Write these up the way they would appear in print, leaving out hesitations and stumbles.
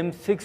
M6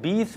20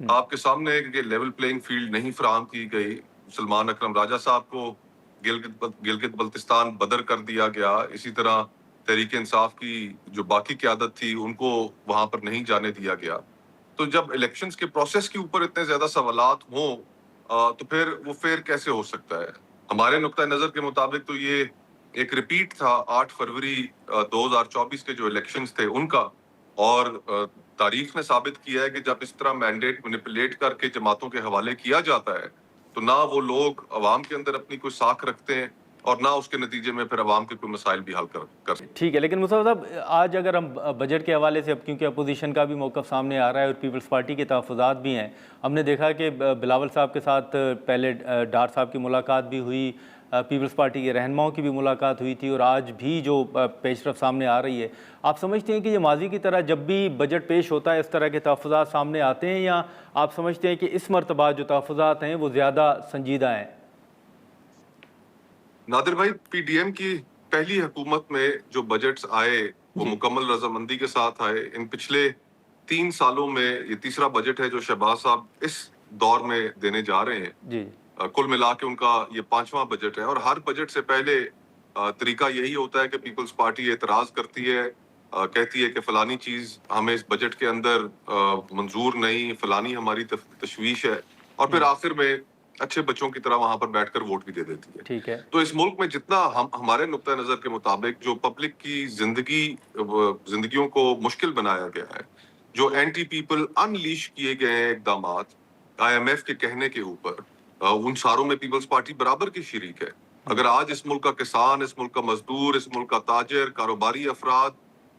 آپ کے سامنے کہ لیول پلینگ فیلڈ نہیں فراہم کی گئی. سلمان اکرم راجہ صاحب کو گلگت بلتستان بدر کر دیا گیا. اسی طرح تحریک انصاف کی جو باقی قیادت تھی ان کو وہاں پر نہیں جانے دیا گیا. تو جب الیکشنز کے پروسیس کے اوپر اتنے زیادہ سوالات ہوں تو پھر وہ فیئر کیسے ہو سکتا ہے؟ ہمارے نقطۂ نظر کے مطابق تو یہ ایک ریپیٹ تھا 8 فروری 2024 کے جو الیکشنز تھے ان کا. اور تاریخ نے ثابت کیا ہے کہ جب اس طرح مینڈیٹ مینیپولیٹ کر کے جماعتوں کے حوالے کیا جاتا ہے تو نہ وہ لوگ عوام کے اندر اپنی کوئی ساکھ رکھتے ہیں اور نہ اس کے نتیجے میں پھر عوام کے کوئی مسائل بھی حل کر سکتے. ٹھیک ہے، لیکن مصطفیٰ صاحب آج اگر ہم بجٹ کے حوالے سے، اب کیونکہ اپوزیشن کا بھی موقف سامنے آ رہا ہے اور پیپلز پارٹی کے تحفظات بھی ہیں، ہم نے دیکھا کہ بلاول صاحب کے ساتھ پہلے ڈار صاحب کی ملاقات بھی ہوئی، پیپلز پارٹی کے رہنماؤں کی بھی ملاقات ہوئی تھی، اور آج بھی جو پیش رفت سامنے آ رہی ہے، آپ سمجھتے ہیں کہ یہ ماضی کی طرح جب بھی بجٹ پیش ہوتا ہے اس طرح کے تحفظات سامنے آتے ہیں، یا آپ سمجھتے ہیں کہ اس مرتبہ جو تحفظات ہیں وہ زیادہ سنجیدہ ہیں؟ نادر بھائی، پی ڈی ایم کی پہلی حکومت میں جو بجٹس آئے وہ مکمل رضامندی کے ساتھ آئے. ان پچھلے 3 سالوں میں یہ تیسرا بجٹ ہے جو شہباز صاحب اس دور میں دینے جا رہے ہیں. جی، کل ملا کے ان کا یہ 5واں بجٹ ہے. اور ہر بجٹ سے پہلے طریقہ یہی ہوتا ہے کہ پیپلز پارٹی اعتراض کرتی ہے، کہتی ہے کہ فلانی چیز ہمیں اس بجٹ کے اندر منظور نہیں، فلانی ہماری تشویش ہے، اور پھر آخر میں اچھے بچوں کی طرح وہاں پر بیٹھ کر ووٹ بھی دے دیتی ہے. ٹھیک ہے. تو اس ملک میں جتنا ہمارے نقطۂ نظر کے مطابق جو پبلک کی زندگیوں کو مشکل بنایا گیا ہے، جو اینٹی پیپل انلیش کیے گئے ہیں اقدامات IMF کے کہنے کے اوپر، ان ساروں میں پیپلز پارٹی برابر کی شریک ہے. اگر آج اس ملک کا کسان، اس ملک کا مزدور، اس ملک کا تاجر، کاروباری افراد،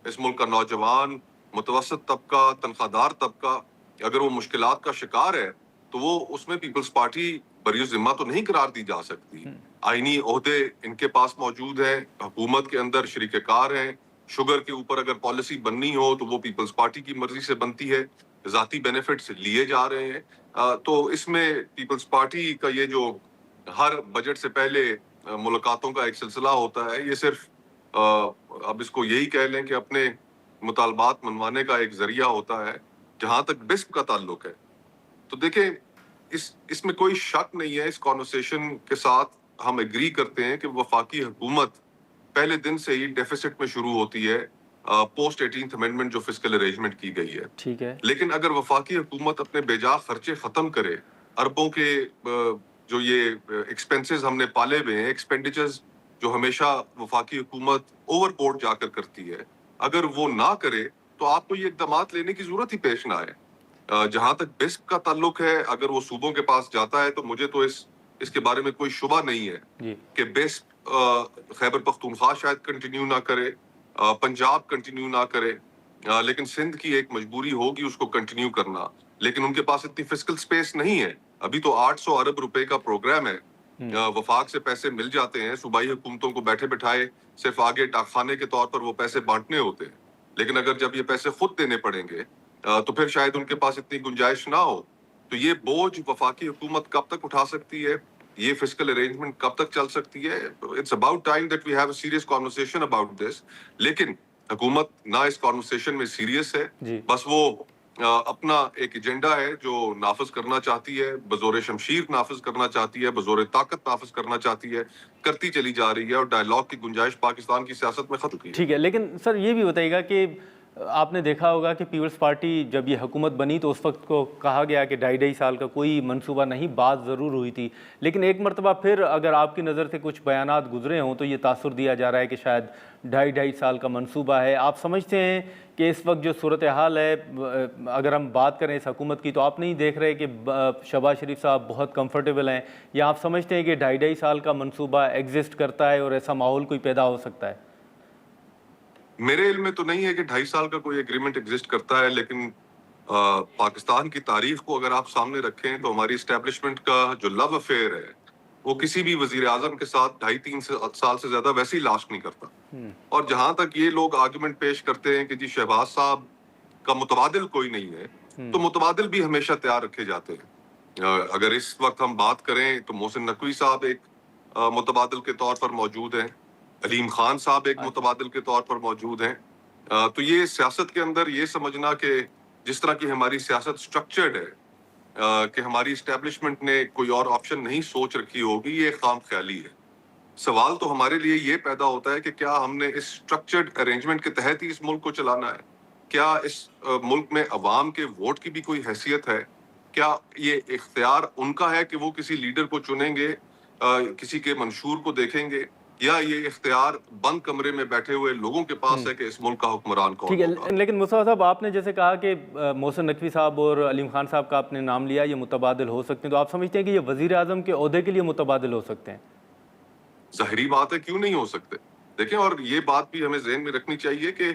اس ملک کا نوجوان، متوسط طبقہ، تنخواہ دار طبقہ اگر وہ مشکلات کا شکار ہے تو وہ اس میں پیپلز پارٹی بری ذمہ تو نہیں قرار دی جا سکتی. آئینی عہدے ان کے پاس موجود ہیں، حکومت کے اندر شریک کار ہیں. شوگر کے اوپر اگر پالیسی بننی ہو تو وہ پیپلز پارٹی کی مرضی سے بنتی ہے. ذاتی بینیفٹس لیے جا رہے ہیں. تو اس میں پیپلز پارٹی کا یہ جو ہر بجٹ سے پہلے ملاقاتوں کا ایک سلسلہ ہوتا ہے، یہ صرف اب اس کو یہی کہہ لیں کہ اپنے مطالبات منوانے کا ایک ذریعہ ہوتا ہے. جہاں تک بسپ کا تعلق ہے تو دیکھیں اس میں کوئی شک نہیں ہے، اس کانورسیشن کے ساتھ ہم ایگری کرتے ہیں کہ وفاقی حکومت پہلے دن سے ہی ڈیفیسٹ میں شروع ہوتی ہے پوسٹ 18th امینڈمنٹ جو فسکل ارینجمنٹ کی گئی ہے. ٹھیک ہے. لیکن اگر وفاقی حکومت اپنے بیجا خرچے ختم کرے، اربوں کے جو یہ ایکسپینسز ہم نے پالے ہوئے ہیں، ایکسپینڈیچرز جو ہمیشہ وفاقی حکومت اوور بورڈ جا کر کرتی ہے، اگر وہ نہ کرے تو آپ کو یہ اقدامات لینے کی ضرورت ہی پیش نہ آئے. جہاں تک بسپ کا تعلق ہے، اگر وہ صوبوں کے پاس جاتا ہے تو مجھے تو اس کے بارے میں کوئی شبہ نہیں ہے کہ بسپ خیبر پختونخوا شاید کنٹینیو نہ کرے، پنجاب کنٹینیو نہ کرے، لیکن سندھ کی ایک مجبوری ہوگی اس کو کنٹینیو کرنا. لیکن ان کے پاس اتنی فسکل سپیس نہیں ہے. ابھی تو 800 ارب روپے کا پروگرام ہے، وفاق سے پیسے مل جاتے ہیں، صوبائی حکومتوں کو بیٹھے بٹھائے صرف آگے ڈاکخانے کے طور پر وہ پیسے بانٹنے ہوتے ہیں. لیکن اگر جب یہ پیسے خود دینے پڑیں گے تو پھر شاید ان کے پاس اتنی گنجائش نہ ہو. تو یہ بوجھ وفاقی حکومت کب تک اٹھا سکتی ہے، یہ فسکل ارینجمنٹ کب تک چل سکتی ہے؟ It's about time that we have a serious conversation about this. لیکن حکومت نہ اس کانورسیشن میں سیریس ہے، بس وہ اپنا ایک ایجنڈا ہے جو نافذ کرنا چاہتی ہے، بزور شمشیر نافذ کرنا چاہتی ہے، بزور طاقت نافذ کرنا چاہتی ہے، کرتی چلی جا رہی ہے، اور ڈائیلاگ کی گنجائش پاکستان کی سیاست میں ختم کی ہے. ٹھیک ہے. لیکن سر یہ بھی بتائیے گا کہ آپ نے دیکھا ہوگا کہ پیپلز پارٹی جب یہ حکومت بنی تو اس وقت کو کہا گیا کہ 2.5 سال کا کوئی منصوبہ نہیں، بات ضرور ہوئی تھی. لیکن ایک مرتبہ پھر اگر آپ کی نظر سے کچھ بیانات گزرے ہوں تو یہ تاثر دیا جا رہا ہے کہ شاید 2.5 سال کا منصوبہ ہے. آپ سمجھتے ہیں کہ اس وقت جو صورتحال ہے، اگر ہم بات کریں اس حکومت کی، تو آپ نہیں دیکھ رہے کہ شہباز شریف صاحب بہت کمفرٹیبل ہیں، یا آپ سمجھتے ہیں کہ 2.5 سال کا منصوبہ ایگزسٹ کرتا ہے اور ایسا ماحول کوئی پیدا ہو سکتا ہے؟ میرے علم میں تو نہیں ہے کہ 2.5 سال کا کوئی ایگریمنٹ ایگزسٹ کرتا ہے. لیکن پاکستان کی تاریخ کو اگر آپ سامنے رکھیں تو ہماری اسٹیبلشمنٹ کا جو لو افیئر ہے وہ کسی بھی وزیر اعظم کے ساتھ 2.5-3 سال سے زیادہ ویسے ہی لاسٹ نہیں کرتا. اور جہاں تک یہ لوگ آرگومنٹ پیش کرتے ہیں کہ جی شہباز صاحب کا متبادل کوئی نہیں ہے، تو متبادل بھی ہمیشہ تیار رکھے جاتے ہیں. اگر اس وقت ہم بات کریں تو محسن نقوی صاحب ایک متبادل کے طور پر موجود ہیں، علیم خان صاحب ایک متبادل کے طور پر موجود ہیں. تو یہ سیاست کے اندر یہ سمجھنا کہ جس طرح کی ہماری سیاست سٹرکچرڈ ہے کہ ہماری اسٹیبلشمنٹ نے کوئی اور آپشن نہیں سوچ رکھی ہوگی، یہ خام خیالی ہے. سوال تو ہمارے لیے یہ پیدا ہوتا ہے کہ کیا ہم نے اس اسٹرکچرڈ ارینجمنٹ کے تحت ہی اس ملک کو چلانا ہے؟ کیا اس ملک میں عوام کے ووٹ کی بھی کوئی حیثیت ہے؟ کیا یہ اختیار ان کا ہے کہ وہ کسی لیڈر کو چنیں گے، کسی کے منشور کو دیکھیں گے، یا یہ اختیار بند کمرے میں بیٹھے ہوئے لوگوں کے پاس ہے کہ اس ملک کا حکمران کون ٹھیک ہے. ہوگا؟ لیکن مصطفیٰ صاحب، آپ نے جیسے کہا کہ محسن نقوی صاحب اور علیم خان صاحب کا آپ نے نام لیا، یہ متبادل ہو سکتے ہیں، تو آپ سمجھتے ہیں کہ یہ وزیر اعظم کے عہدے کے لیے متبادل ہو سکتے ہیں؟ ظاہری بات ہے، کیوں نہیں ہو سکتے؟ دیکھیں، اور یہ بات بھی ہمیں ذہن میں رکھنی چاہیے کہ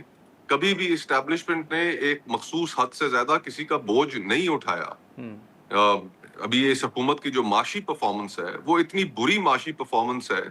کبھی بھی اسٹیبلشمنٹ نے ایک مخصوص حد سے زیادہ کسی کا بوجھ نہیں اٹھایا. ابھی اس حکومت کی جو معاشی پرفارمنس ہے وہ اتنی بری معاشی پرفارمنس ہے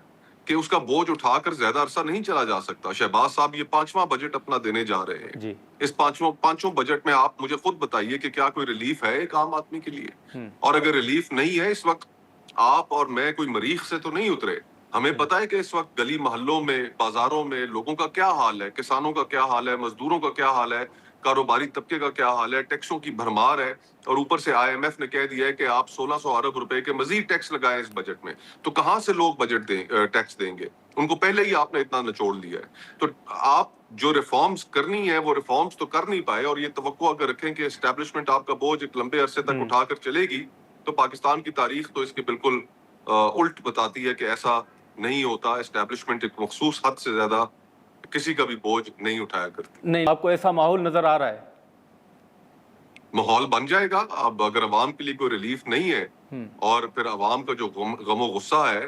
کہ اس کا بوجھ اٹھا کر زیادہ عرصہ نہیں چلا جا سکتا. شہباز صاحب یہ 5واں بجٹ اپنا دینے جا رہے ہیں. جی. اس پانچوں بجٹ میں آپ مجھے خود بتائیے کہ کیا کوئی ریلیف ہے ایک عام آدمی کے لیے؟ اور اگر ریلیف نہیں ہے اس وقت، آپ اور میں کوئی مریخ سے تو نہیں اترے. ہمیں پتا ہے کہ اس وقت گلی محلوں میں، بازاروں میں لوگوں کا کیا حال ہے، کسانوں کا کیا حال ہے، مزدوروں کا کیا حال ہے، کاروباری طبقے کا کیا حال ہے. ٹیکسوں کی بھرمار ہے، اور اوپر سے آئی ایم ایف نے کہہ دیا ہے کہ آپ 1600 ارب روپے کے مزید ٹیکس لگائیں اس بجٹ میں. تو کہاں سے لوگ بجٹ ٹیکس دیں گے؟ ان کو پہلے ہی آپ نے اتنا نچوڑ دیا ہے. تو آپ جو ریفارمز کرنی ہے وہ ریفارمز تو کر نہیں پائے، اور یہ توقع اگر رکھیں کہ اسٹیبلشمنٹ آپ کا بوجھ ایک لمبے عرصے تک اٹھا کر چلے گی، تو پاکستان کی تاریخ تو اس کے بالکل الٹ بتاتی ہے کہ ایسا نہیں ہوتا. اسٹیبلشمنٹ ایک مخصوص حد سے زیادہ کسی کا بھی بوجھ نہیں اٹھایا کرتی. نہیں، آپ کو ایسا ماحول نظر آ رہا ہے؟ ماحول بن جائے گا. اب اگر عوام کے لیے کوئی ریلیف نہیں ہے، اور پھر عوام کا جو غم و غصہ ہے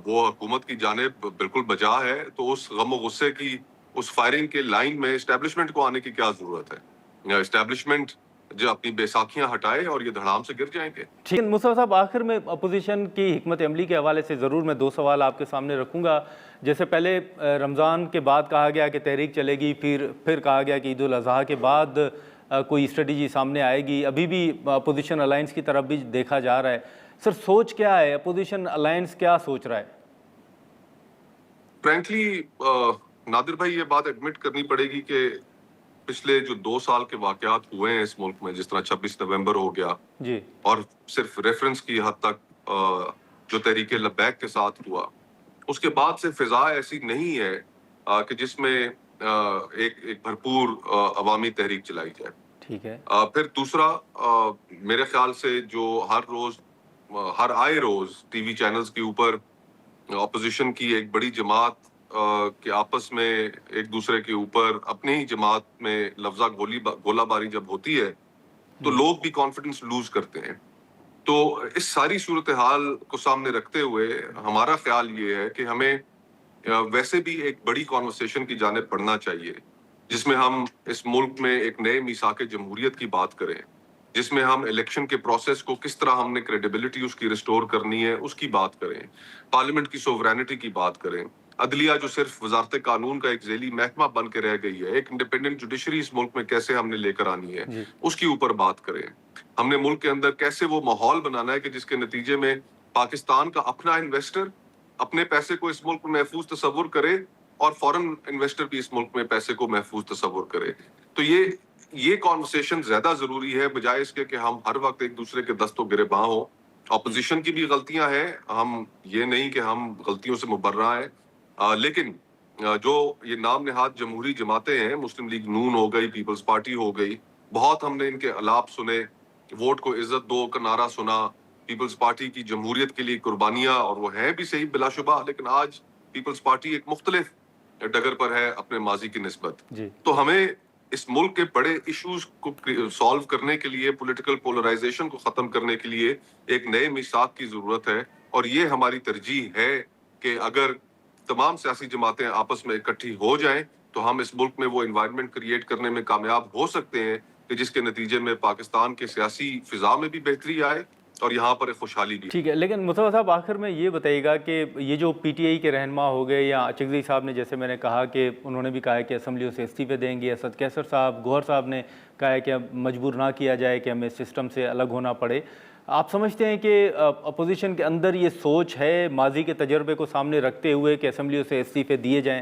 وہ حکومت کی جانب بالکل بجا ہے، تو اس غم و غصے کی، اس فائرنگ کے لائن میں اسٹیبلشمنٹ کو آنے کی کیا ضرورت ہے؟ اسٹیبلشمنٹ جو اپنی بیساکھیاں ہٹائے اور یہ دھڑام سے گر جائیں گے. ٹھیک ہے مصطفیٰ صاحب، آخر میں اپوزیشن کی حکمت عملی کے حوالے سے ضرور میں 2 سوال آپ کے سامنے رکھوں گا. جیسے پہلے رمضان کے بعد کہا گیا کہ تحریک چلے گی، پھر کہا گیا کہ عید الاضحیٰ کے بعد کوئی اسٹریٹجی سامنے آئے گی. ابھی بھی اپوزیشن الائنس کی طرف بھی دیکھا جا رہا ہے. سر، سوچ کیا ہے؟ اپوزیشن الائنس کیا سوچ رہا ہے؟ فرینکلی نادر بھائی، یہ بات ایڈمٹ کرنی پڑے گی کہ پچھلے جو 2 سال کے واقعات ہوئے ہیں اس ملک میں، جس طرح 26 نومبر ہو گیا، جی، اور صرف ریفرنس کی حد تک جو تحریک لبیک کے ساتھ ہوا، اس کے بعد سے فضا ایسی نہیں ہے کہ جس میں ایک بھرپور عوامی تحریک چلائی جائے. ٹھیک ہے. پھر دوسرا، میرے خیال سے جو ہر آئے روز ٹی وی چینلز کے اوپر اپوزیشن کی ایک بڑی جماعت کے آپس میں ایک دوسرے کے اوپر اپنے ہی جماعت میں لفظہ گولہ باری جب ہوتی ہے تو لوگ بھی کانفیڈنس لوز کرتے ہیں. تو اس ساری صورتحال کو سامنے رکھتے ہوئے ہمارا خیال یہ ہے کہ ہمیں ویسے بھی ایک بڑی کانورسیشن کی جانب بڑھنا چاہیے، جس میں ہم اس ملک میں ایک نئے میثاق جمہوریت کی بات کریں، جس میں ہم الیکشن کے پروسیس کو کس طرح ہم نے کریڈیبلٹی اس کی ریسٹور کرنی ہے اس کی بات کریں، پارلیمنٹ کی سوورینٹی کی بات کریں، عدلیہ جو صرف وزارت قانون کا ایک ذیلی محکمہ بن کے رہ گئی ہے، ایک انڈیپینڈنٹ جوڈیشری اس ملک میں کیسے ہم نے لے کر آنی ہے اس کی اوپر بات کریں. ہم نے ملک کے اندر کیسے وہ ماحول بنانا ہے کہ جس کے نتیجے میں پاکستان کا اپنا انویسٹر اپنے پیسے کو اس ملک میں محفوظ تصور کرے، اور فورن انویسٹر بھی اس ملک میں پیسے کو محفوظ تصور کرے. تو یہ کانورسیشن زیادہ ضروری ہے، بجائے اس کے کہ ہم ہر وقت ایک دوسرے کے دست و گریباں ہوں. اپوزیشن کی بھی غلطیاں ہیں، ہم یہ نہیں کہ ہم غلطیوں سے مبرہ ہیں، لیکن جو یہ نام نہاد جمہوری جماعتیں ہیں، مسلم لیگ نون ہو گئی، پیپلز پارٹی ہو گئی، بہت ہم نے ان کے الاپ سنے، ووٹ کو عزت دو کا نعرہ سنا، پیپلز پارٹی کی جمہوریت کے لیے قربانیاں، اور وہ ہیں بھی صحیح بلا شبہ، لیکن آج پیپلز پارٹی ایک مختلف ڈگر پر ہے اپنے ماضی کی نسبت. تو ہمیں اس ملک کے بڑے ایشوز کو سالو کرنے کے لیے، پولیٹیکل پولرائزیشن کو ختم کرنے کے لیے ایک نئے میثاق کی ضرورت ہے. اور یہ ہماری ترجیح ہے کہ اگر تمام سیاسی جماعتیں آپس میں اکٹھی ہو جائیں تو ہم اس ملک میں وہ انوائرمنٹ کریٹ کرنے میں کامیاب ہو سکتے ہیں کہ جس کے نتیجے میں پاکستان کے سیاسی فضا میں بھی بہتری آئے اور یہاں پر ایک خوشحالی بھی. ٹھیک ہے، لیکن مصطفیٰ صاحب آخر میں یہ بتائیے گا کہ یہ جو پی ٹی آئی کے رہنما ہو گئے، یا اچکزئی صاحب نے جیسے میں نے کہا کہ انہوں نے بھی کہا ہے کہ اسمبلیوں سے استعفے دیں گے، اسد کیسر صاحب، گوہر صاحب نے کہا ہے کہ اب مجبور نہ کیا جائے کہ ہمیں سسٹم سے الگ ہونا پڑے. آپ سمجھتے ہیں کہ اپوزیشن کے اندر یہ سوچ ہے ماضی کے تجربے کو سامنے رکھتے ہوئے کہ اسمبلیوں سے استعفے دیے جائیں؟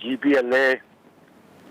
GPLA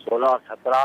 16-17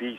20,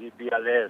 GPLA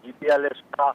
GPLA 17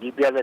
GPLA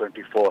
24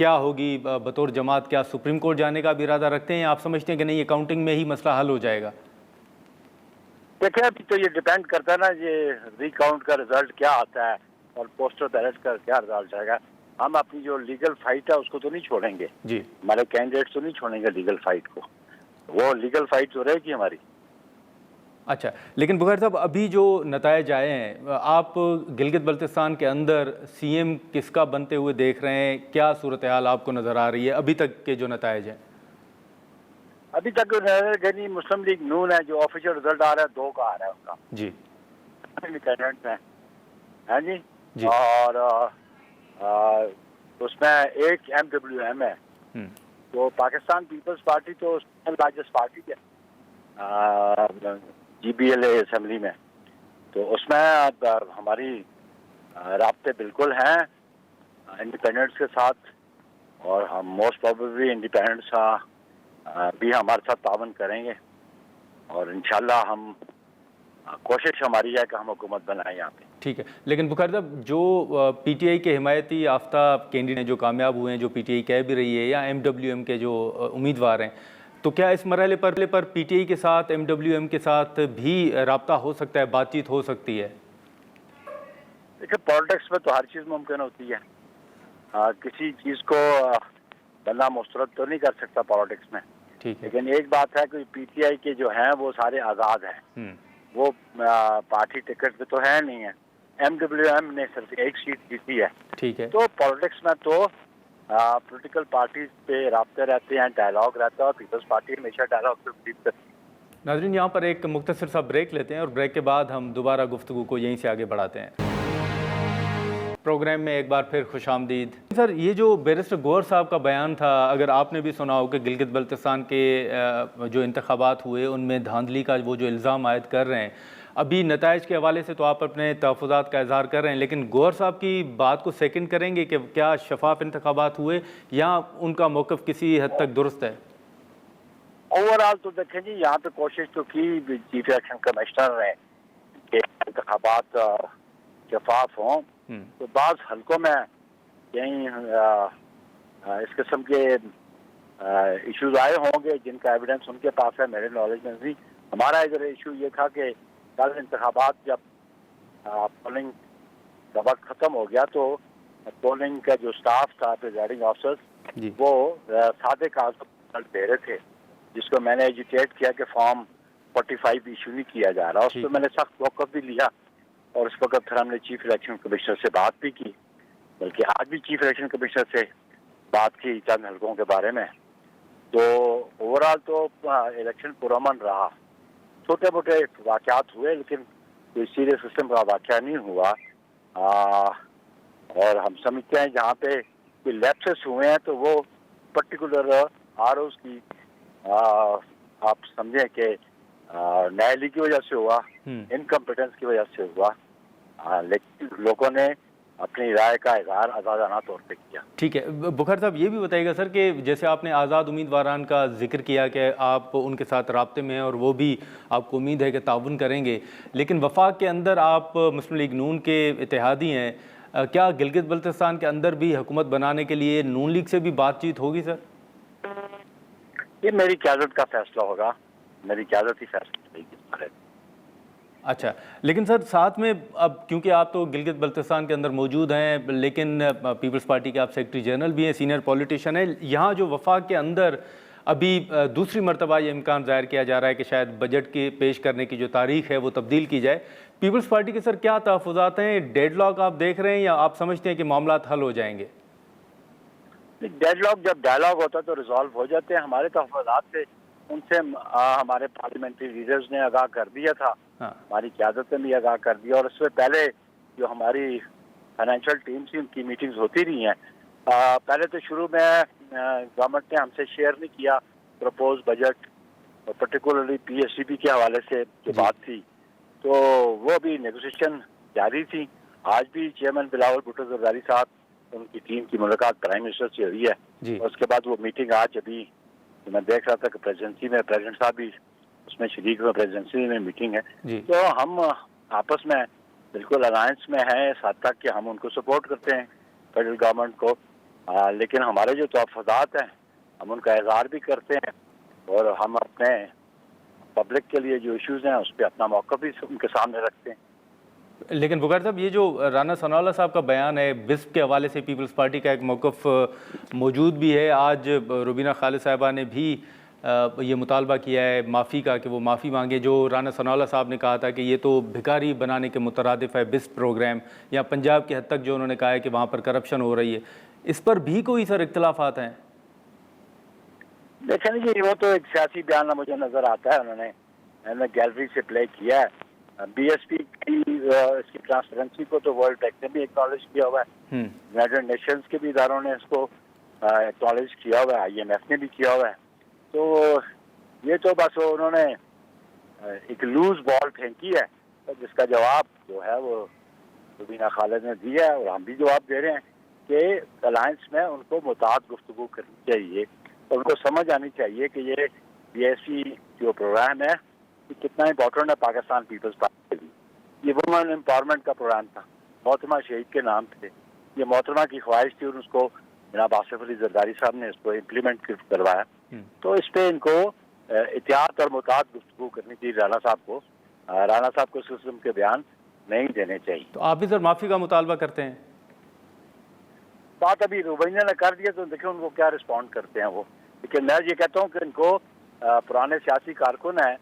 کیا ہوگی بطور جماعت؟ کیا سپریم کورٹ جانے کا بھی ارادہ رکھتے ہیں یا آپ سمجھتے ہیں کہ نہیں یہ کاؤنٹنگ میں ہی مسئلہ حل ہو جائے گا؟ دیکھیں ابھی تو یہ ڈیپینڈ کرتا ہے نا یہ ری کاؤنٹ کا رزلٹ کیا آتا ہے اور پوسٹل بیلٹ کا کیا رزلٹ آئے گا. ہم اپنی جو لیگل فائٹ ہے اس کو تو نہیں چھوڑیں گے, جی ہمارے کینڈیڈیٹس تو نہیں چھوڑیں گے لیگل فائٹ کو, وہ لیگل فائٹ تو رہے گی ہماری. اچھا, لیکن بخیر صاحب ابھی جو نتائج آئے ہیں, آپ گلگت بلتستان کے اندر سی ایم کس کا بنتے ہوئے دیکھ رہے ہیں؟ کیا صورتحال آپ کو نظر آ رہی ہے ابھی تک کے جو نتائج ہیں؟ ابھی تک غنی مسلم لیگ نون ہے, جو آفیشیل رزلٹ آ رہا ہے 2 کا آ رہا ہے ان کا, جی انڈیپینڈنٹ ہیں ہاں جی, جی. اور اس میں ایک MWM ہے. تو پاکستان پیپلز پارٹی تو لارجسٹ پارٹی ہے GBLA اسمبلی میں, تو اس میں ہماری رابطے بالکل ہیں انڈیپینڈنٹس کے ساتھ, اور ہم موسٹ پروبیبلی انڈیپینڈنٹس بھی ہمارے ساتھ تعاون کریں گے, اور انشاءاللہ ہم کوشش ہماری ہے کہ ہم حکومت بنائیں یہاں پہ. ٹھیک ہے, لیکن بخیر صاحب جو پی ٹی آئی کے حمایتی یافتہ کینڈیڈیٹ جو کامیاب ہوئے ہیں, جو پی ٹی آئی کہہ بھی رہی ہے, یا MWM کے جو امیدوار ہیں, تو کیا اس مرحلے پر پی ٹی آئی کے ساتھ MWM کے ساتھ بھی رابطہ ہو سکتا ہے, بات چیت ہو سکتی ہے؟ دیکھیں پالیٹکس میں تو ہر چیز ممکن ہوتی ہے, کسی چیز کو بندہ مسترد تو نہیں کر سکتا پالیٹکس میں. ٹھیک ہے, لیکن ایک بات ہے کہ پی ٹی آئی کے جو ہیں وہ سارے آزاد ہیں, وہ پارٹی ٹکٹ پہ تو ہے نہیں ہے. MWM نے صرف ایک سیٹ جیتی ہے. ٹھیک ہے, تو پالیٹکس میں تو پولیٹیکل پارٹیز پہ رابطے رہتے ہیں, ڈائلاگ رہتا ہے, اور پیپلز پارٹی ہمیشہ ڈائلاگ پہ بلیو کرتی ہے. ناظرین یہاں پر ایک مختصر سا بریک لیتے ہیں, اور بریک کے بعد ہم دوبارہ گفتگو کو یہیں سے آگے بڑھاتے ہیں. پروگرام میں ایک بار پھر خوش آمدید. سر, یہ جو بیرسٹر گوہر صاحب کا بیان تھا, اگر آپ نے بھی سنا ہو کہ گلگت بلتستان کے جو انتخابات ہوئے ان میں دھاندلی کا وہ جو الزام عائد کر رہے ہیں, ابھی نتائج کے حوالے سے تو آپ اپنے تحفظات کا اظہار کر رہے ہیں, لیکن گوہر صاحب کی بات کو سیکنڈ کریں گے کہ کیا شفاف انتخابات ہوئے یا ان کا موقف کسی حد تک درست ہے؟ اوور آل تو دیکھیں جی, یہاں پہ کوشش تو کی چیف الیکشن کمشنر نے کہ انتخابات شفاف ہوں. تو بعض حلقوں میں کہیں اس قسم کے ایشوز آئے ہوں گے جن کا ایویڈنس ان کے پاس ہے, میرے نالج میں نہیں. ہمارا ادھر ایشو یہ تھا کہ کل انتخابات جب پولنگ کا وقت ختم ہو گیا تو پولنگ کا جو سٹاف تھا, پریزائڈنگ آفیسرز, وہ سادے کاغذ دے رہے تھے, جس کو میں نے ایجوکیٹ کیا کہ فارم 45 ایشو نہیں کیا جا رہا. اس پہ میں نے سخت موقف بھی لیا, اور اس وقت پھر ہم نے چیف الیکشن کمشنر سے بات بھی کی, بلکہ آج بھی چیف الیکشن کمشنر سے بات کی چند حلقوں کے بارے میں. تو اوور آل تو الیکشن پرامن رہا. چھوٹے موٹے واقعات ہوئے لیکن کوئی سیریس قسم کا واقعہ نہیں ہوا, اور ہم سمجھتے ہیں جہاں پہ کوئی لیپسز ہوئے ہیں تو وہ پرٹیکولر ROs کی آپ سمجھیں کہ نائلی کی وجہ سے ہوا, انکمپیٹنس کی وجہ سے ہوا, لیکن لوگوں نے اپنی رائے کا اظہار آزادانہ طور پہ کیا. ٹھیک ہے, بخیر صاحب یہ بھی بتائیے گا سر کہ جیسے آپ نے آزاد امیدواران کا ذکر کیا کہ آپ ان کے ساتھ رابطے میں ہیں اور وہ بھی آپ کو امید ہے کہ تعاون کریں گے, لیکن وفاق کے اندر آپ مسلم لیگ نون کے اتحادی ہیں, کیا گلگت بلتستان کے اندر بھی حکومت بنانے کے لیے نون لیگ سے بھی بات چیت ہوگی سر؟ یہ میری قیادت کا فیصلہ ہوگا, میری قیادت ہی فیصلہ کرے گی. اچھا, لیکن سر ساتھ میں اب کیونکہ آپ تو گلگت بلتستان کے اندر موجود ہیں, لیکن پیپلز پارٹی کے آپ سیکرٹری جنرل بھی ہیں, سینئر پولیٹیشین ہیں, یہاں جو وفاق کے اندر ابھی دوسری مرتبہ یہ امکان ظاہر کیا جا رہا ہے کہ شاید بجٹ کے پیش کرنے کی جو تاریخ ہے وہ تبدیل کی جائے, پیپلز پارٹی کے سر کیا تحفظات ہیں؟ ڈیڈ لاک آپ دیکھ رہے ہیں یا آپ سمجھتے ہیں کہ معاملات حل ہو جائیں گے؟ ڈیڈ لاک جب ڈائلاگ ہوتا ہے تو ریزالو ہو جاتے ہیں. ہمارے تحفظات سے ان سے ہمارے پارلیمنٹری لیڈرز نے آگاہ کر دیا تھا, ہماری قیادت نے بھی آگاہ کر دیا, اور اس سے پہلے جو ہماری فائنینشیل ٹیم تھی ان کی میٹنگز ہوتی رہی ہیں. پہلے تو شروع میں گورنمنٹ نے ہم سے شیئر نہیں کیا پرپوز بجٹ, اور پرٹیکولرلی PSCB کے حوالے سے جو بات تھی, تو وہ بھی نیگوسیشن جاری تھی. آج بھی چیئرمین بلاول بھٹو زرداری صاحب ان کی ٹیم کی ملاقات پرائم منسٹر سے ہوئی ہے, اور اس کے بعد وہ میٹنگ آج ابھی میں دیکھ رہا تھا کہ پریزیڈنسی میں پریزیڈنٹ صاحب بھی اس میں شریک ہوئے, پریزیڈنسی میں میٹنگ ہے. تو ہم آپس میں بالکل الائنس میں ہیں اس حد تک کہ ہم ان کو سپورٹ کرتے ہیں فیڈرل گورنمنٹ کو, لیکن ہمارے جو تحفظات ہیں ہم ان کا اظہار بھی کرتے ہیں اور ہم اپنے پبلک کے لیے جو ایشوز ہیں اس پہ اپنا موقف بھی ان کے سامنے رکھتے ہیں. لیکن بغیر صاحب یہ جو رانا ثناء اللہ صاحب کا بیان ہے بسپ کے حوالے سے پیپلز پارٹی کا ایک موقف موجود بھی ہے. آج روبینہ خالد صاحبہ نے بھی یہ مطالبہ کیا ہے معافی کا کہ وہ معافی مانگے. جو رانا ثناء اللہ صاحب نے کہا تھا کہ یہ تو بھکاری بنانے کے مترادف ہے بسپ پروگرام, یا پنجاب کی حد تک جو انہوں نے کہا ہے کہ وہاں پر کرپشن ہو رہی ہے, اس پر بھی کوئی سر اختلافات ہیں؟ دیکھیں جی وہ تو ایک سیاسی بیان مجھے نظر آتا ہے. انہوں نے گیلری سے پلے کیا ہے. بی ایس پی کی اس کی ٹرانسپیرنسی کو تو ورلڈ بینک نے بھی ایکنالج کیا ہوا ہے, یونائیٹڈ نیشنز کے بھی اداروں نے اس کو ایکنالج کیا ہوا ہے, آئی ایم ایف نے بھی کیا ہوا ہے. تو یہ تو بس انہوں نے ایک لوز بال پھینکی ہے جس کا جواب جو ہے وہ روبینہ خالد نے دیا ہے اور ہم بھی جواب دے رہے ہیں کہ الائنس میں ان کو محتاط گفتگو کرنی چاہیے اور ان کو سمجھ آنی چاہیے کہ یہ بی ایس پی جو پروگرام ہے یہ کتنا امپورٹنٹ ہے پاکستان پیپلز پارٹی کے لیے. یہ وومن امپاورمنٹ کا پروگرام تھا, محترمہ شہید کے نام تھے, یہ محترمہ کی خواہش تھی اور اس کو جناب آصف علی زرداری صاحب نے اس کو امپلیمنٹ کروایا. تو اس پہ ان کو احتیاط اور محتاط گفتگو کرنی چاہیے. رانا صاحب کو اس قسم کے بیان نہیں دینے چاہیے. تو آپ بھی سر معافی کا مطالبہ کرتے ہیں؟ بات ابھی روبینہ نے کر دیا تو دیکھیں ان کو کیا رسپونڈ کرتے ہیں وہ. لیکن میں یہ کہتا ہوں کہ ان کو پرانے سیاسی کارکن ہیں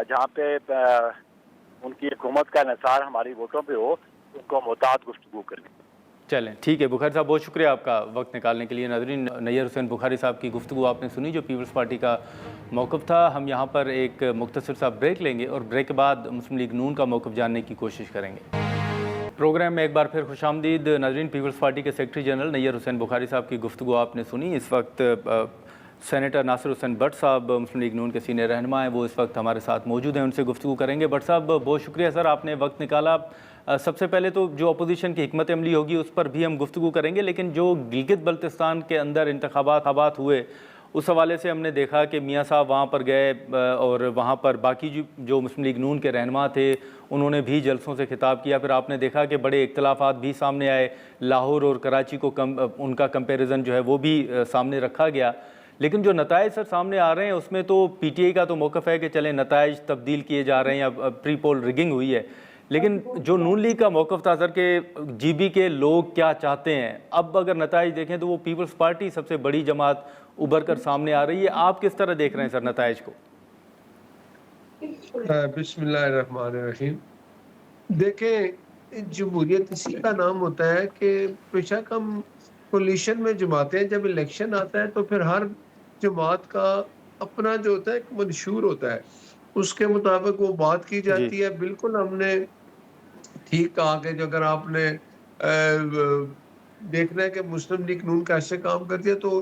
جہاں پہ ان کی حکومت کا انحصار ہماری ووٹوں پہ ہو, ان کو محتاط گفتگو کرنی. چلیں ٹھیک ہے. بخاری صاحب بہت شکریہ آپ کا وقت نکالنے کے لیے. ناظرین, نیّر حسین بخاری صاحب کی گفتگو آپ نے سنی جو پیپلز پارٹی کا موقف تھا. ہم یہاں پر ایک مختصر سا بریک لیں گے اور بریک کے بعد مسلم لیگ نون کا موقف جاننے کی کوشش کریں گے. پروگرام میں ایک بار پھر خوش آمدید. ناظرین, پیپلز پارٹی کے سیکرٹری جنرل نیّر حسین بخاری صاحب کی گفتگو آپ نے سنی. اس وقت سینیٹر ناصر حسین بٹ صاحب مسلم لیگ نون کے سینئر رہنما ہیں, وہ اس وقت ہمارے ساتھ موجود ہیں, ان سے گفتگو کریں گے. بٹ صاحب بہت شکریہ سر, آپ نے وقت نکالا. سب سے پہلے تو جو اپوزیشن کی حکمت عملی ہوگی اس پر بھی ہم گفتگو کریں گے, لیکن جو گلگت بلتستان کے اندر انتخابات ہوئے اس حوالے سے ہم نے دیکھا کہ میاں صاحب وہاں پر گئے اور وہاں پر باقی جو مسلم لیگ نون کے رہنما تھے انہوں نے بھی جلسوں سے خطاب کیا. پھر آپ نے دیکھا کہ بڑے اختلافات بھی سامنے آئے, لاہور اور کراچی کو ان کا کمپیریزن جو ہے وہ بھی سامنے رکھا گیا. لیکن جو نتائج سر سامنے آ رہے ہیں اس میں تو پی ٹی آئی کا تو موقف ہے کہ چلیں نتائج تبدیل کیے جا رہے ہیں یا پری پول ریگنگ ہوئی ہے, لیکن جو نون لیگ کا موقف تھا سر کہ جی بی کے لوگ کیا چاہتے ہیں, اب اگر نتائج دیکھیں تو وہ پیپلز پارٹی سب سے بڑی جماعت ابھر کر سامنے آ رہی ہے. آپ کس طرح دیکھ رہے ہیں سر نتائج کو؟ بسم اللہ الرحمن الرحیم. دیکھیں, جمہوریت اسی کا نام ہوتا ہے کہ پیشہ کم کولیشن میں جماعتیں, جب الیکشن آتا ہے تو پھر ہر جماعت کا اپنا جو ہوتا ہے ایک منشور ہوتا ہے, اس کے مطابق وہ بات کی جاتی ہے. بالکل ہم نے ٹھیک کہا کہ اگر آپ نے دیکھنا ہے کہ مسلم لیگ نون کیسے کام کرتی ہے تو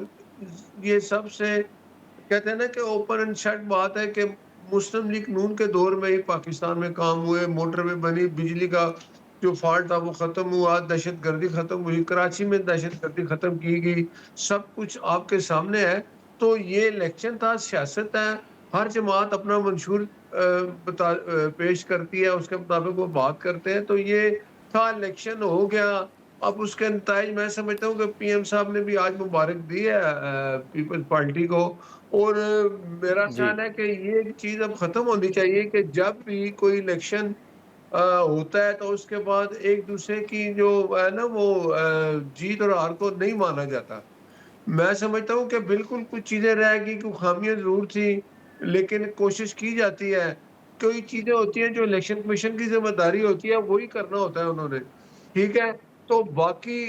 یہ سب سے کہتے ہیں نا کہ اوپن اینڈ شٹ بات ہے کہ مسلم لیگ نون کے دور میں ہی پاکستان میں کام ہوئے, موٹر وے بنی, بجلی کا جو فالٹ تھا وہ ختم ہوا, دہشت گردی ختم ہوئی, کراچی میں دہشت گردی ختم کی گئی, سب کچھ آپ کے سامنے ہے. تو یہ الیکشن تھا, سیاست ہے, ہر جماعت اپنا منشور پیش کرتی ہے, اس کے مطابق وہ بات کرتے ہیں. تو یہ تھا, الیکشن ہو گیا, اب اس کے نتائج میں سمجھتا ہوں کہ پی ایم صاحب نے بھی آج مبارک دی ہے پیپلز پارٹی کو, اور میرا خیال ہے کہ یہ چیز اب ختم ہونی چاہیے کہ جب بھی کوئی الیکشن ہوتا ہے تو اس کے بعد ایک دوسرے کی جو ہے نا وہ جیت اور ہار کو نہیں مانا جاتا. میں سمجھتا ہوں کہ بالکل کچھ چیزیں رہ گئی, کچھ خامیاں ضرور تھی, لیکن کوشش کی جاتی ہے. کوئی چیزیں ہوتی ہیں جو الیکشن کمیشن کی ذمہ داری ہوتی ہے وہی کرنا ہوتا ہے انہوں نے, ٹھیک ہے. تو باقی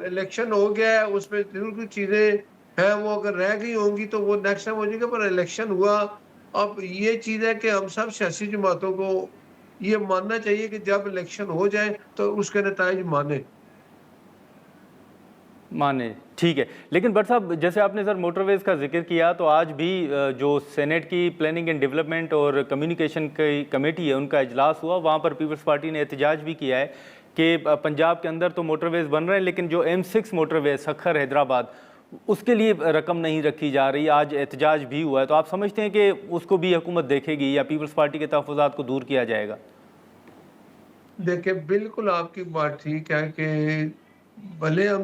الیکشن ہو گیا ہے, اس میں ضرور کچھ چیزیں ہیں وہ اگر رہ گئی ہوں گی تو وہ نیکسٹ ٹائم ہو جائے گا, پر الیکشن ہوا. اب یہ چیز ہے کہ ہم سب سیاسی جماعتوں کو یہ ماننا چاہیے کہ جب الیکشن ہو جائے تو اس کے نتائج مانے. ٹھیک ہے. لیکن بٹ صاحب جیسے آپ نے سر موٹر ویز کا ذکر کیا, تو آج بھی جو سینیٹ کی پلاننگ اینڈ ڈیولپمنٹ اور کمیونیکیشن کی کمیٹی ہے ان کا اجلاس ہوا, وہاں پر پیپلز پارٹی نے احتجاج بھی کیا ہے کہ پنجاب کے اندر تو موٹر ویز بن رہے ہیں لیکن جو M6 موٹر ویز سکھر حیدرآباد اس کے لیے رقم نہیں رکھی جا رہی. آج احتجاج بھی ہوا ہے, تو آپ سمجھتے ہیں کہ اس کو بھی حکومت دیکھے گی یا پیپلز پارٹی کے تحفظات کو دور کیا جائے گا؟ دیکھیں بالکل آپ کی بات ٹھیک ہے کہ بھلے ہم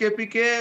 KPK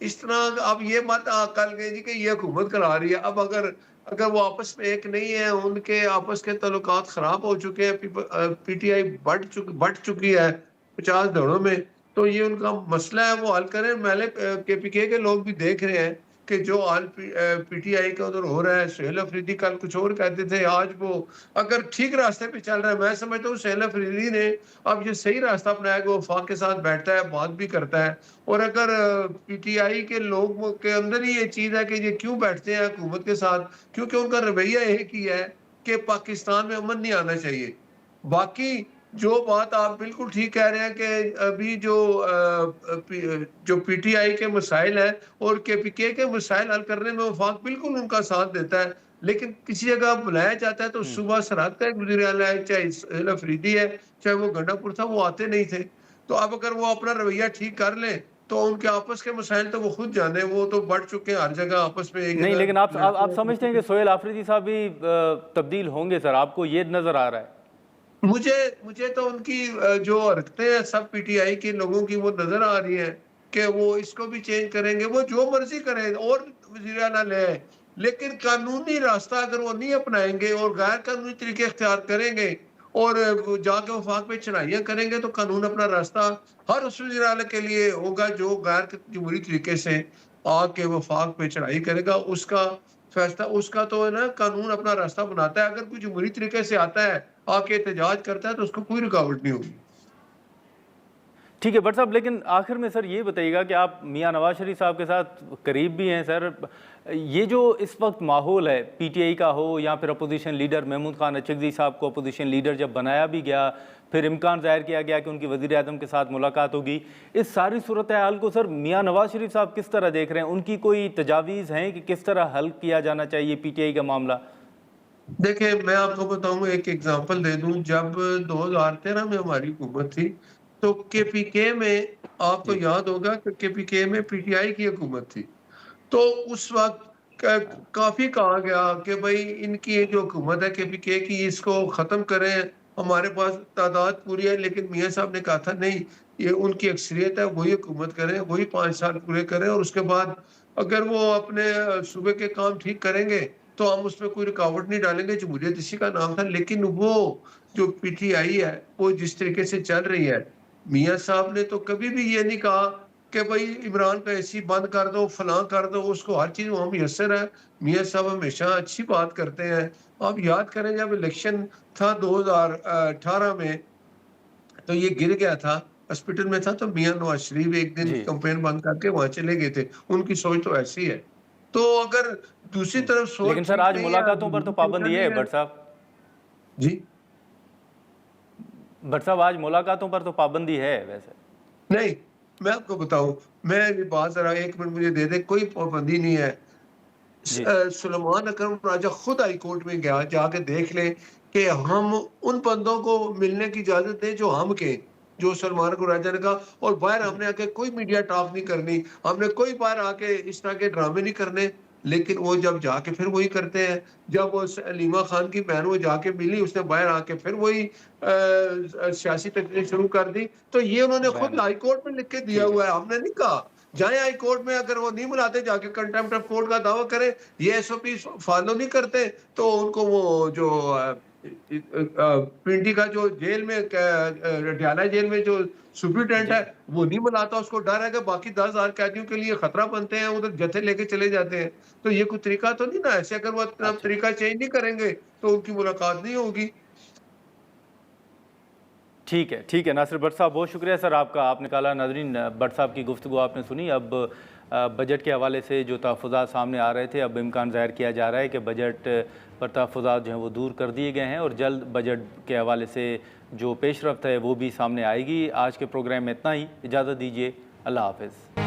اس طرح اب یہ مت کل گئے جی کہ یہ حکومت کرا رہی ہے. اب اگر وہ آپس میں ایک نہیں ہے, ان کے آپس کے تعلقات خراب ہو چکے ہیں, پی ٹی آئی بٹ چکی ہے 50 دھڑوں میں, تو یہ ان کا مسئلہ ہے, وہ حل کریں. میلے کے پی کے لوگ بھی دیکھ رہے ہیں کہ جو حال پی ٹی آئی کا ادھر ہو رہا ہے. سہیل افریدی کل کچھ اور کہتے تھے, آج وہ اگر ٹھیک راستے پہ چل رہا ہے. میں سمجھتا ہوں سہیل افریدی نے اب یہ صحیح راستہ اپنایا کہ وہ وفاق کے ساتھ بیٹھتا ہے, بات بھی کرتا ہے. اور اگر پی ٹی آئی کے لوگوں کے اندر ہی یہ چیز ہے کہ یہ کیوں بیٹھتے ہیں حکومت کے ساتھ, کیونکہ ان کا رویہ ایک ہی ہے کہ پاکستان میں امن نہیں آنا چاہیے. باقی جو بات آپ بالکل ٹھیک کہہ رہے ہیں کہ ابھی جو پی ٹی آئی کے مسائل ہیں اور کے پی کے مسائل حل کرنے میں وفاق بالکل ان کا ساتھ دیتا ہے, لیکن کسی جگہ بلایا جاتا ہے تو صبح سرحد کا ایک وزیر اعلیٰ ہے, چاہے سہیل افریدی ہے, چاہے وہ گنڈا پور تھا, وہ آتے نہیں تھے. تو اب اگر وہ اپنا رویہ ٹھیک کر لیں تو ان کے آپس کے مسائل تو وہ خود جانے, وہ تو بڑھ چکے ہیں ہر جگہ آپس میں. ایک نہیں, جگہ لیکن آپ سمجھتے ہیں کہ سہیل آفریدی صاحب بھی تبدیل ہوں گے سر؟ آپ کو یہ نظر آ رہا ہے؟ مجھے تو ان کی جو حرکتیں ہیں سب پی ٹی آئی کے لوگوں کی وہ نظر آ رہی ہیں کہ وہ اس کو بھی چینج کریں گے. وہ جو مرضی کریں اور وزیر اعلیٰ لے آئے, لیکن قانونی راستہ اگر وہ نہیں اپنائیں گے اور غیر قانونی طریقے اختیار کریں گے اور جا کے وفاق پہ چڑھائیاں کریں گے, تو قانون اپنا راستہ ہر اس وزیر اعلیٰ کے لیے ہوگا جو غیر جمہوری طریقے سے آ کے وفاق پہ چڑھائی کرے گا. اس کا فیصلہ, اس کا تو ہے نا, قانون اپنا راستہ بناتا ہے. اگر کوئی جمہوری طریقے سے آتا ہے, آ کے احتجاج کرتا ہے, تو اس کو کوئی رکاوٹ نہیں ہوگی. ٹھیک ہے بٹ صاحب, لیکن آخر میں سر یہ بتائیے گا کہ آپ میاں نواز شریف صاحب کے ساتھ قریب بھی ہیں سر, یہ جو اس وقت ماحول ہے پی ٹی آئی کا ہو یا پھر اپوزیشن لیڈر محمود خان اچکزئی صاحب کو اپوزیشن لیڈر جب بنایا بھی گیا, پھر امکان ظاہر کیا گیا کہ ان کی وزیر اعظم کے ساتھ ملاقات ہوگی, اس ساری صورتحال کو سر میاں نواز شریف صاحب کس طرح دیکھ رہے ہیں؟ ان کی کوئی تجاویز ہیں کہ کس طرح حل کیا جانا چاہیے پی ٹی آئی کا معاملہ؟ دیکھیں, میں آپ کو بتاؤں, ایک ایگزامپل دے دوں. جب 2013 میں ہماری حکومت تھی تو کے پی کے میں, آپ کو یاد ہوگا کہ کے پی کے میں پی ٹی آئی کی حکومت تھی, تو اس وقت کافی کہا گیا کہ بھائی ان کی جو حکومت ہے کے پی کے کی, اس کو ختم کریں, ہمارے پاس تعداد پوری ہے. لیکن میاں صاحب نے کہا تھا نہیں, یہ ان کی اکثریت ہے, وہی حکومت کریں, وہی 5 سال پورے کریں, اور اس کے بعد اگر وہ اپنے صوبے کے کام ٹھیک کریں گے تو ہم اس میں کوئی رکاوٹ نہیں ڈالیں گے. جمہوریت اسی کا نام تھا. لیکن وہ جو پی ٹی آئی ہے وہ جس طریقے سے چل رہی ہے, میاں صاحب نے تو کبھی بھی یہ نہیں کہا کہ بھائی عمران کا اے سی بند کر دو, فلاں کر دو, اس کو ہر چیز وہاں میسر ہے. میاں صاحب ہمیشہ اچھی بات کرتے ہیں. آپ یاد کریں جب الیکشن تھا 2018 میں, تو یہ گر گیا تھا, ہاسپٹل میں تھا, تو میاں نواز شریف ایک دن کمپین بند کر کے وہاں چلے گئے تھے. ان کی سوچ تو ایسی ہے. تو اگر دوسری طرف سوچ, لیکن سر آج ملاقاتوں پر تو پابندی ہے بٹ صاحب. جی بٹ صاحب, آج ملاقاتوں پر تو پابندی ہے ویسے. نہیں, میں آپ کو بتاؤں, میں بات ذرا 1 منٹ مجھے دے دیں, کوئی پابندی نہیں ہے. سلیمان اکرم راجہ خود ہائی کورٹ میں گیا, جا کے دیکھ لیں کہ ہم ان بندوں کو ملنے کی اجازت دیں جو ہم کے, جو سلمان اکرم راجہ نے کہا. اور باہر ہم نے آ کے کوئی میڈیا ٹاک نہیں کرنی, ہم نے کوئی باہر آ کے اس طرح کے ڈرامے نہیں کرنے. لیکن وہ جب جا کے پھر وہی کرتے ہیں. جب وہ علیمہ خان کی بہن وہ جا کے ملی, اس نے باہر آ کے پھر وہی سیاسی تقریر شروع کر دی. تو یہ انہوں نے خود ہائی کورٹ میں لکھ کے دیا ہوا ہے, ہم نے نہیں کہا. جائیں ہائی کورٹ میں, اگر وہ نہیں بلاتے جا کے کنٹیمپٹ آف کورٹ کا دعویٰ کریں. یہ ایس او پی فالو نہیں کرتے تو ان کو وہ جو پنڈی کا جو جیل میں, ڈیالہ جیل میں جو سپرنٹینڈنٹ ہے وہ نہیں بلاتا. اس کو ڈر ہے کہ باقی 10,000 قیدیوں کے لیے خطرہ بنتے ہیں, ادھر جتھے لے کے چلے جاتے ہیں. تو یہ کوئی طریقہ تو نہیں نا. ایسے اگر وہ اپنا طریقہ چینج نہیں کریں گے تو ان کی ملاقات نہیں ہوگی. ٹھیک ہے ناصر بٹ صاحب, بہت شکریہ سر آپ کا. آپ نے کہا ناظرین, بٹ صاحب کی گفتگو آپ نے سنی. اب بجٹ کے حوالے سے جو تحفظات سامنے آ رہے تھے, اب امکان ظاہر کیا جا رہا ہے کہ بجٹ پر تحفظات جو ہیں وہ دور کر دیے گئے ہیں, اور جلد بجٹ کے حوالے سے جو پیش رفت ہے وہ بھی سامنے آئے گی. آج کے پروگرام میں اتنا ہی, اجازت دیجیے, اللہ حافظ.